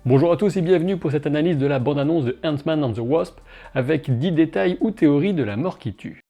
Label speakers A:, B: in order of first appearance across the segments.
A: Bonjour à tous et bienvenue pour cette analyse de la bande-annonce de Ant-Man and the Wasp avec 10 détails ou théories de la mort qui tue.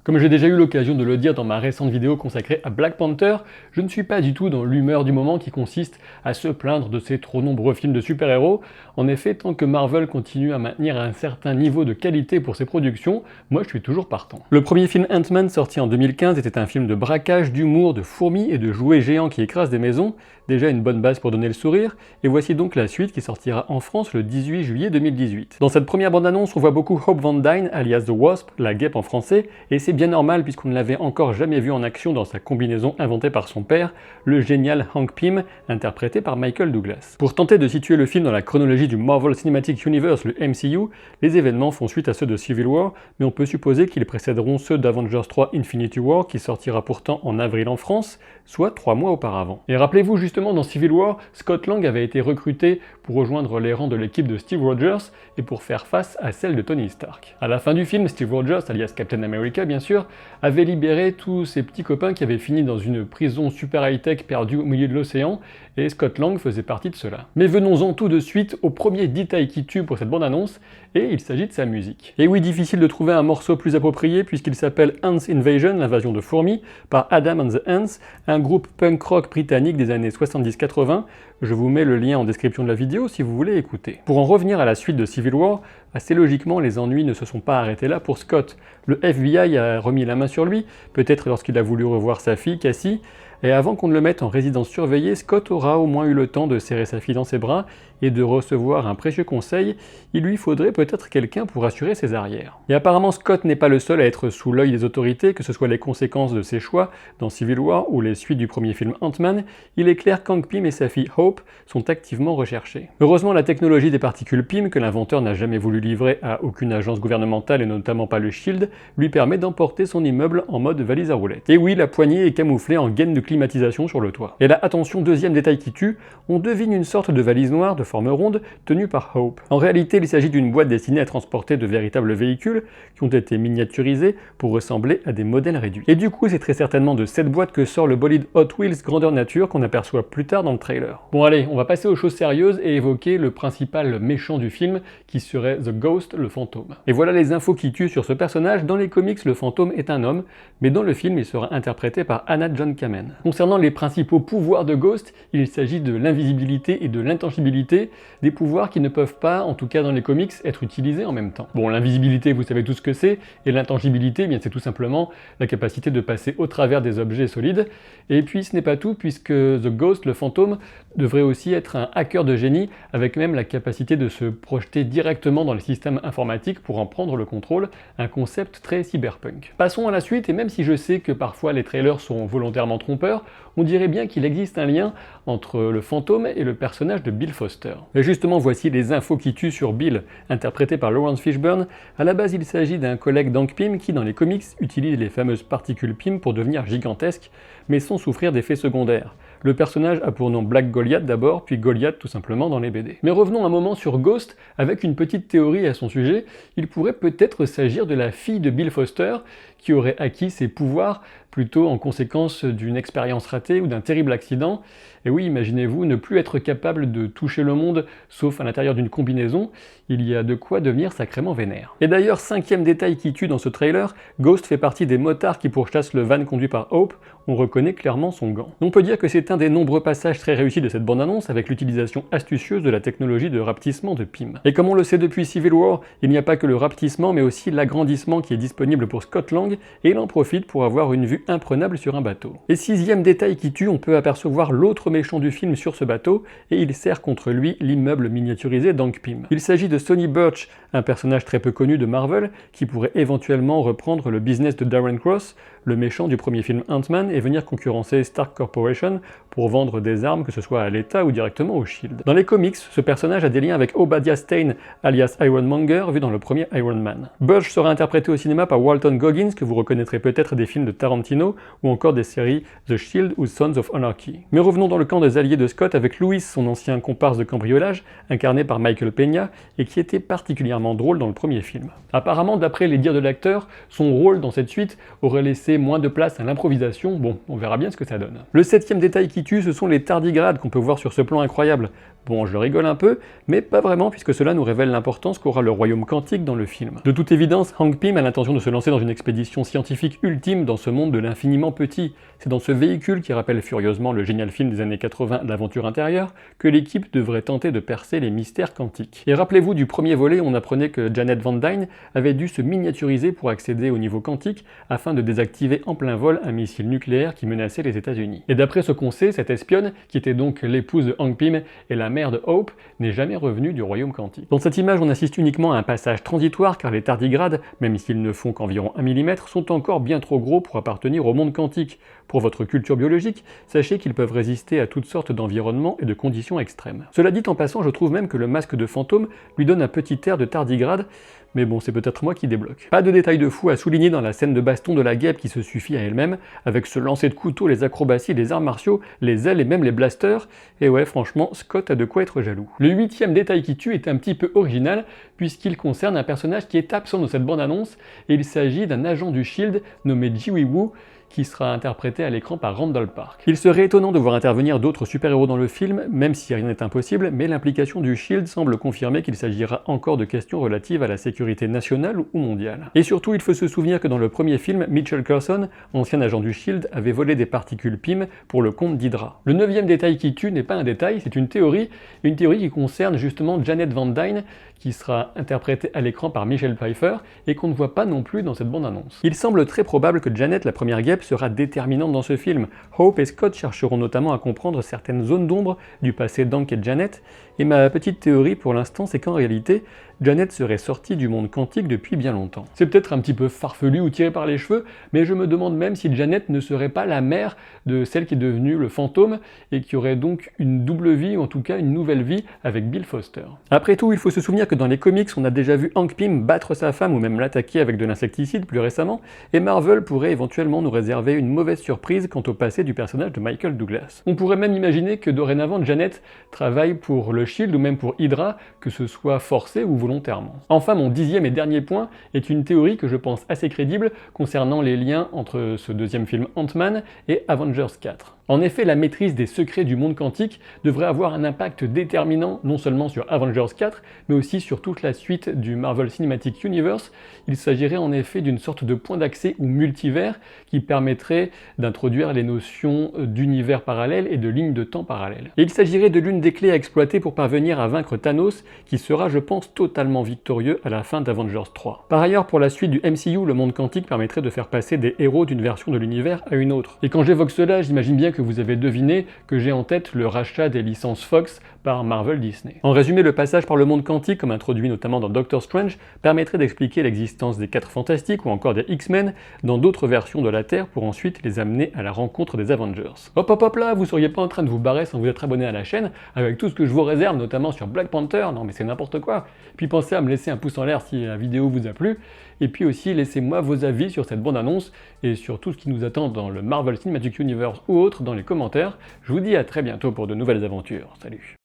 A: Comme j'ai déjà eu l'occasion de le dire dans ma récente vidéo consacrée à Black Panther, je ne suis pas du tout dans l'humeur du moment qui consiste à se plaindre de ces trop nombreux films de super-héros. En effet, tant que Marvel continue à maintenir un certain niveau de qualité pour ses productions, moi je suis toujours partant. Le premier film Ant-Man sorti en 2015 était un film de braquage, d'humour, de fourmis et de jouets géants qui écrasent des maisons, déjà une bonne base pour donner le sourire, et voici donc la suite qui sortira en France le 18 juillet 2018. Dans cette première bande-annonce, on voit beaucoup Hope Van Dyne, alias The Wasp, la guêpe en français, et c'est bien normal puisqu'on ne l'avait encore jamais vu en action dans sa combinaison inventée par son père, le génial Hank Pym, interprété par Michael Douglas. Pour tenter de situer le film dans la chronologie du Marvel Cinematic Universe, le MCU, les événements font suite à ceux de Civil War, mais on peut supposer qu'ils précéderont ceux d'Avengers 3 Infinity War qui sortira pourtant en avril en France, soit 3 mois auparavant. Et rappelez-vous justement dans Civil War, Scott Lang avait été recruté pour rejoindre les rangs de l'équipe de Steve Rogers et pour faire face à celle de Tony Stark. À la fin du film, Steve Rogers, alias Captain America bien sûr, avait libéré tous ses petits copains qui avaient fini dans une prison super high-tech perdue au milieu de l'océan, et Scott Lang faisait partie de cela. Mais venons-en tout de suite au premier détail qui tue pour cette bande-annonce, et il s'agit de sa musique. Et oui, difficile de trouver un morceau plus approprié puisqu'il s'appelle Ants Invasion, l'invasion de fourmis, par Adam and the Ants, un groupe punk rock britannique des années 70-80. Je vous mets le lien en description de la vidéo si vous voulez écouter. Pour en revenir à la suite de Civil War, assez logiquement, les ennuis ne se sont pas arrêtés là pour Scott. Le FBI a remis la main sur lui, peut-être lorsqu'il a voulu revoir sa fille, Cassie, et avant qu'on ne le mette en résidence surveillée, Scott aura au moins eu le temps de serrer sa fille dans ses bras et de recevoir un précieux conseil, il lui faudrait peut-être quelqu'un pour assurer ses arrières. Et apparemment Scott n'est pas le seul à être sous l'œil des autorités, que ce soit les conséquences de ses choix dans Civil War ou les suites du premier film Ant-Man, il est clair qu'Hank Pym et sa fille Hope sont activement recherchés. Heureusement, la technologie des particules Pym, que l'inventeur n'a jamais voulu livrer à aucune agence gouvernementale et notamment pas le SHIELD, lui permet d'emporter son immeuble en mode valise à roulettes. Et oui, la poignée est camouflée en gaine de climatisation sur le toit. Et là, attention, deuxième détail qui tue, on devine une sorte de valise noire de forme ronde tenue par Hope. En réalité, il s'agit d'une boîte destinée à transporter de véritables véhicules qui ont été miniaturisés pour ressembler à des modèles réduits. Et du coup, c'est très certainement de cette boîte que sort le bolide Hot Wheels grandeur nature qu'on aperçoit plus tard dans le trailer. Bon allez, on va passer aux choses sérieuses et évoquer le principal méchant du film qui serait The Ghost, le fantôme. Et voilà les infos qui tuent sur ce personnage. Dans les comics, le fantôme est un homme, mais dans le film, il sera interprété par Hannah John Kamen. Concernant les principaux pouvoirs de Ghost, il s'agit de l'invisibilité et de l'intangibilité, des pouvoirs qui ne peuvent pas, en tout cas dans les comics, être utilisés en même temps. Bon, l'invisibilité, vous savez tout ce que c'est, et l'intangibilité, bien c'est tout simplement la capacité de passer au travers des objets solides. Et puis ce n'est pas tout, puisque The Ghost, le fantôme, devrait aussi être un hacker de génie, avec même la capacité de se projeter directement dans les systèmes informatiques pour en prendre le contrôle, un concept très cyberpunk. Passons à la suite, et même si je sais que parfois les trailers sont volontairement trompeurs, on dirait bien qu'il existe un lien entre le fantôme et le personnage de Bill Foster. Et justement, voici les infos qui tuent sur Bill, interprété par Lawrence Fishburne. À la base, il s'agit d'un collègue d'Hank Pym qui, dans les comics, utilise les fameuses particules Pym pour devenir gigantesque, mais sans souffrir d'effets secondaires. Le personnage a pour nom Black Goliath d'abord, puis Goliath tout simplement dans les BD. Mais revenons un moment sur Ghost, avec une petite théorie à son sujet. Il pourrait peut-être s'agir de la fille de Bill Foster, qui aurait acquis ses pouvoirs plutôt en conséquence d'une expérience ratée ou d'un terrible accident. Et oui, imaginez-vous ne plus être capable de toucher le monde, sauf à l'intérieur d'une combinaison, il y a de quoi devenir sacrément vénère. Et d'ailleurs, cinquième détail qui tue dans ce trailer, Ghost fait partie des motards qui pourchassent le van conduit par Hope, on reconnaît clairement son gant. On peut dire que c'est un des nombreux passages très réussis de cette bande-annonce avec l'utilisation astucieuse de la technologie de rapetissement de Pym. Et comme on le sait depuis Civil War, il n'y a pas que le rapetissement mais aussi l'agrandissement qui est disponible pour Scott Lang, et il en profite pour avoir une vue imprenable sur un bateau. Et sixième détail qui tue, on peut apercevoir l'autre méchant du film sur ce bateau, et il sert contre lui l'immeuble miniaturisé d'Hank Pym. Il s'agit de Sonny Burch, un personnage très peu connu de Marvel, qui pourrait éventuellement reprendre le business de Darren Cross, le méchant du premier film Ant-Man, et venir concurrencer Stark Corporation pour vendre des armes, que ce soit à l'État ou directement au SHIELD. Dans les comics, ce personnage a des liens avec Obadiah Stane, alias Ironmonger, vu dans le premier Iron Man. Burch sera interprété au cinéma par Walton Goggins, que vous reconnaîtrez peut-être des films de Tarantino ou encore des séries The Shield ou Sons of Anarchy. Mais revenons dans le camp des alliés de Scott avec Louis, son ancien comparse de cambriolage, incarné par Michael Peña, et qui était particulièrement drôle dans le premier film. Apparemment, d'après les dires de l'acteur, son rôle dans cette suite aurait laissé moins de place à l'improvisation, bon, on verra bien ce que ça donne. Le 7e détail qui tue, ce sont les tardigrades qu'on peut voir sur ce plan incroyable. Bon, je rigole un peu, mais pas vraiment puisque cela nous révèle l'importance qu'aura le royaume quantique dans le film. De toute évidence, Hank Pym a l'intention de se lancer dans une expédition scientifique ultime dans ce monde de l'infiniment petit. C'est dans ce véhicule qui rappelle furieusement le génial film des années 80 d'Aventure intérieure que l'équipe devrait tenter de percer les mystères quantiques. Et rappelez-vous du premier volet, on apprenait que Janet Van Dyne avait dû se miniaturiser pour accéder au niveau quantique afin de désactiver en plein vol un missile nucléaire qui menaçait les États-Unis. Et d'après ce qu'on sait, cette espionne, qui était donc l'épouse de Hank Pym et la mère de Hope, n'est jamais revenue du royaume quantique. Dans cette image, on assiste uniquement à un passage transitoire car les tardigrades, même s'ils ne font qu'environ 1 mm, sont encore bien trop gros pour appartenir au monde quantique. Pour votre culture biologique, sachez qu'ils peuvent résister à toutes sortes d'environnements et de conditions extrêmes. Cela dit en passant, je trouve même que le masque de fantôme lui donne un petit air de tardigrade, mais bon, c'est peut-être moi qui débloque. Pas de détails de fou à souligner dans la scène de baston de la guêpe qui se suffit à elle-même, avec ce lancer de couteau, les acrobaties, les arts martiaux, les ailes et même les blasters, et ouais, franchement, Scott a de quoi être jaloux. Le 8e détail qui tue est un petit peu original, puisqu'il concerne un personnage qui est absent de cette bande-annonce, et il s'agit d'un agent du SHIELD nommé Jiwi Woo, qui sera interprété à l'écran par Randall Park. Il serait étonnant de voir intervenir d'autres super-héros dans le film, même si rien n'est impossible, mais l'implication du SHIELD semble confirmer qu'il s'agira encore de questions relatives à la sécurité nationale ou mondiale. Et surtout, il faut se souvenir que dans le premier film, Mitchell Carson, ancien agent du SHIELD, avait volé des particules PIM pour le compte d'Hydra. Le 9e détail qui tue n'est pas un détail, c'est une théorie qui concerne justement Janet Van Dyne, qui sera interprétée à l'écran par Michelle Pfeiffer, et qu'on ne voit pas non plus dans cette bande-annonce. Il semble très probable que Janet, la première guêpe, sera déterminante dans ce film. Hope et Scott chercheront notamment à comprendre certaines zones d'ombre du passé d'Hank et de Janet, et ma petite théorie pour l'instant, c'est qu'en réalité, Janet serait sortie du monde quantique depuis bien longtemps. C'est peut-être un petit peu farfelu ou tiré par les cheveux, mais je me demande même si Janet ne serait pas la mère de celle qui est devenue le fantôme, et qui aurait donc une double vie, ou en tout cas une nouvelle vie, avec Bill Foster. Après tout, il faut se souvenir que dans les comics, on a déjà vu Hank Pym battre sa femme ou même l'attaquer avec de l'insecticide plus récemment, et Marvel pourrait éventuellement nous réserver une mauvaise surprise quant au passé du personnage de Michael Douglas. On pourrait même imaginer que dorénavant Janet travaille pour le SHIELD ou même pour Hydra, que ce soit forcé ou volontairement. Enfin, mon 10e et dernier point est une théorie que je pense assez crédible concernant les liens entre ce deuxième film Ant-Man et Avengers 4. En effet, la maîtrise des secrets du monde quantique devrait avoir un impact déterminant non seulement sur Avengers 4, mais aussi sur toute la suite du Marvel Cinematic Universe. Il s'agirait en effet d'une sorte de point d'accès ou multivers qui permettrait d'introduire les notions d'univers parallèle et de lignes de temps parallèles. Et il s'agirait de l'une des clés à exploiter pour parvenir à vaincre Thanos, qui sera, je pense, totalement victorieux à la fin d'Avengers 3. Par ailleurs, pour la suite du MCU, le monde quantique permettrait de faire passer des héros d'une version de l'univers à une autre. Et quand j'évoque cela, j'imagine bien que vous avez deviné que j'ai en tête le rachat des licences Fox par Marvel Disney. En résumé, le passage par le monde quantique, comme introduit notamment dans Doctor Strange, permettrait d'expliquer l'existence des 4 Fantastiques ou encore des X-Men dans d'autres versions de la Terre pour ensuite les amener à la rencontre des Avengers. Hop hop hop là, vous seriez pas en train de vous barrer sans vous être abonné à la chaîne, avec tout ce que je vous réserve, notamment sur Black Panther, non mais c'est n'importe quoi. Puis pensez à me laisser un pouce en l'air si la vidéo vous a plu, et puis aussi laissez-moi vos avis sur cette bande-annonce et sur tout ce qui nous attend dans le Marvel Cinematic Universe ou autre dans les commentaires. Je vous dis à très bientôt pour de nouvelles aventures. Salut!